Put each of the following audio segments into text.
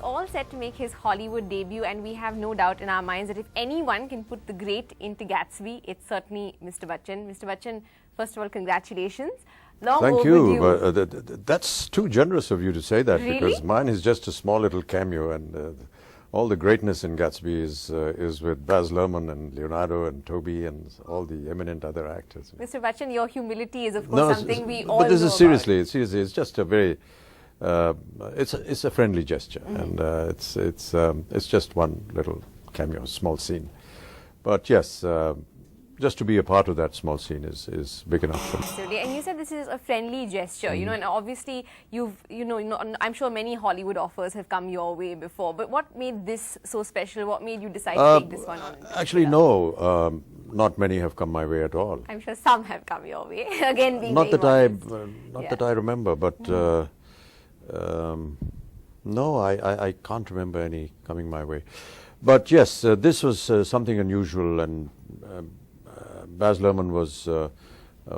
all set to make his Hollywood debut, and we have no doubt in our minds that if anyone can put the great into Gatsby, it's certainly Mr. Bachchan. Mr. Bachchan, first of all, congratulations. Long Thank overdue. you. That's too generous of you to say that, Really? because mine is just a small little cameo, and all the greatness in Gatsby is with Baz Luhrmann and Leonardo and Toby and all the eminent other actors. Mr. Bachchan, your humility is, of course, something we all know But this is about. seriously, it's just a very, it's a friendly gesture, and it's just one little cameo, small scene. But yes, just to be a part of that small scene is big enough for me. Absolutely. And you said this is a friendly gesture, and obviously I'm sure many Hollywood offers have come your way before, but what made this so special? What made you decide to take this one on? Actually, no, not many have come my way at all. I'm sure some have come your way. Again, being Not very that honest. I remember, but no, I can't remember any coming my way. But yes, this was something unusual, and Baz Luhrmann was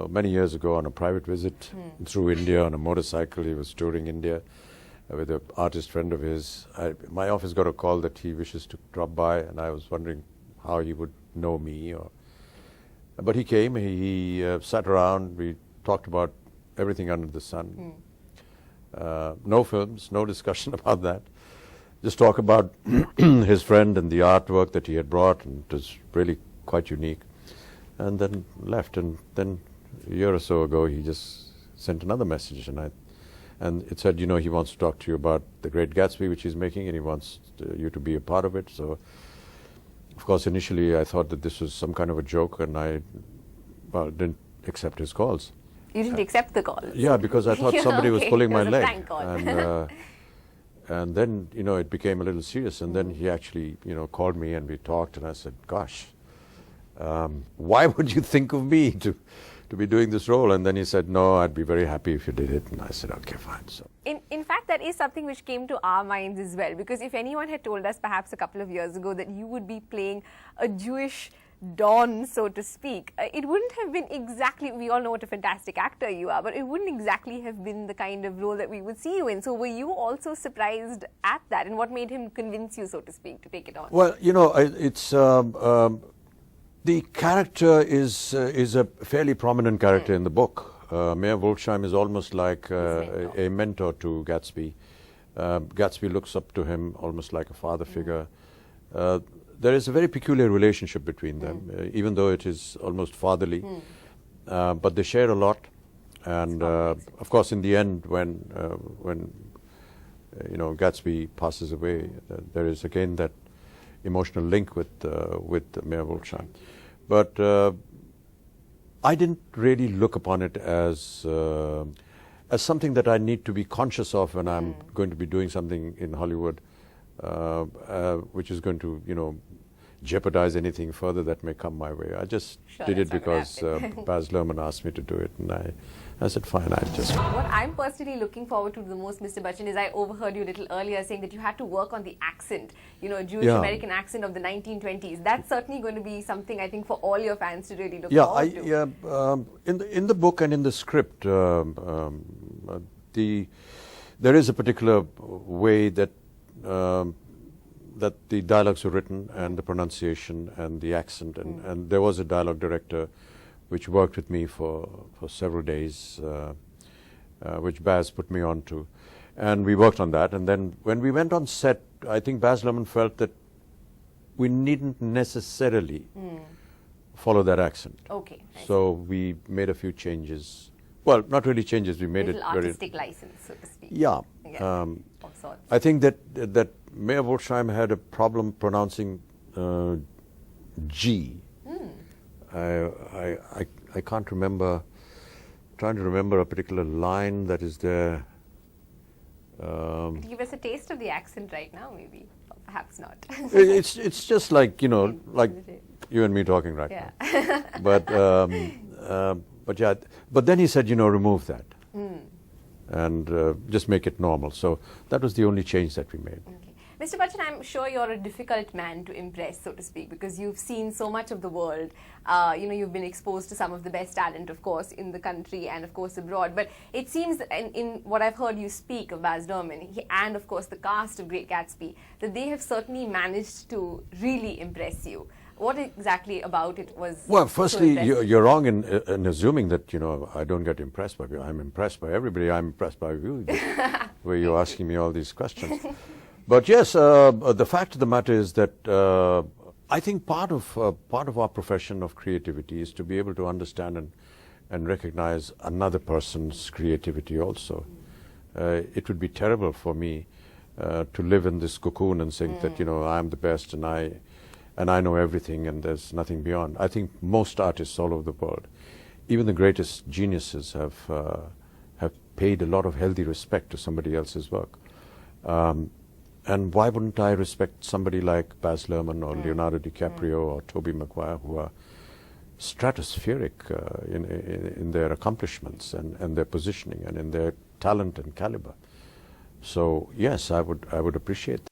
many years ago on a private visit through India on a motorcycle. He was touring India with an artist friend of his. My office got a call that he wishes to drop by, and I was wondering how he would know me. But he came, he sat around, we talked about everything under the sun. No films, no discussion about that. Just talk about his friend and the artwork that he had brought, and it was really quite unique. And then left, and then a year or so ago he just sent another message, and it said, he wants to talk to you about the Great Gatsby, which he's making, and he wants you to be a part of it. So, of course, initially I thought that this was some kind of a joke, and I didn't accept his calls. You didn't accept the call? Yeah, because I thought somebody was pulling my leg. Prank call. And then, it became a little serious, and then he actually, called me and we talked, and I said, gosh, why would you think of me to be doing this role? And then he said, no, I'd be very happy if you did it. And I said, okay, fine. So in fact, that is something which came to our minds as well, because if anyone had told us perhaps a couple of years ago that you would be playing a Jewish Don, so to speak, it wouldn't have been exactly, we all know what a fantastic actor you are, but it wouldn't exactly have been the kind of role that we would see you in. So were you also surprised at that, and what made him convince you, so to speak, to take it on? Well, it's the character is a fairly prominent character in the book. Mayor Wolfsheim is almost like a mentor to Gatsby. Gatsby looks up to him almost like a father figure. There is a very peculiar relationship between them, even though it is almost fatherly. But they share a lot, and of course, in the end, when Gatsby passes away, there is again that emotional link with Mayor Wolfsheim. But I didn't really look upon it as something that I need to be conscious of when I'm going to be doing something in Hollywood, which is going to, jeopardize anything further that may come my way. I just did it because Baz Luhrmann asked me to do it, and I said, fine, I'll just... What I'm personally looking forward to the most, Mr. Bachchan, is I overheard you a little earlier saying that you had to work on the accent, Jewish-American accent of the 1920s. That's certainly going to be something, I think, for all your fans to really look forward to. In the book and in the script, there is a particular way that the dialogues were written, and the pronunciation and the accent, and there was a dialogue director which worked with me for several days, which Baz put me on to, and we worked on that. And then when we went on set, I think Baz Luhrmann felt that we needn't necessarily follow that accent. Okay. So we made a few changes. Well, not really changes. We made little it artistic license, so to speak. Yeah. Of sorts. I think that Mayor Wolfsheim had a problem pronouncing G. I can't remember. Trying to remember a particular line that is there. Could you give us a taste of the accent right now, maybe? Or perhaps not. It's just like like you and me talking right now. But then he said, remove that. And just make it normal. So that was the only change that we made. Okay. Mr. Bachchan, I'm sure you're a difficult man to impress, so to speak, because you've seen so much of the world. You've been exposed to some of the best talent, of course, in the country and, of course, abroad. But it seems that in what I've heard you speak of Baz Luhrmann and, of course, the cast of Great Gatsby, that they have certainly managed to really impress you. What exactly about it was Well, firstly, so you're wrong in assuming that, I don't get impressed by people. I'm impressed by everybody. I'm impressed by you, where you're asking me all these questions. But yes, the fact of the matter is that I think part of our profession of creativity is to be able to understand and recognize another person's creativity also. It would be terrible for me to live in this cocoon and think that, I'm the best and I know everything and there's nothing beyond. I think most artists all over the world, even the greatest geniuses, have paid a lot of healthy respect to somebody else's work. And why wouldn't I respect somebody like Baz Luhrmann or Leonardo DiCaprio or Tobey Maguire, who are stratospheric in their accomplishments and their positioning and in their talent and caliber? So yes, I would appreciate that.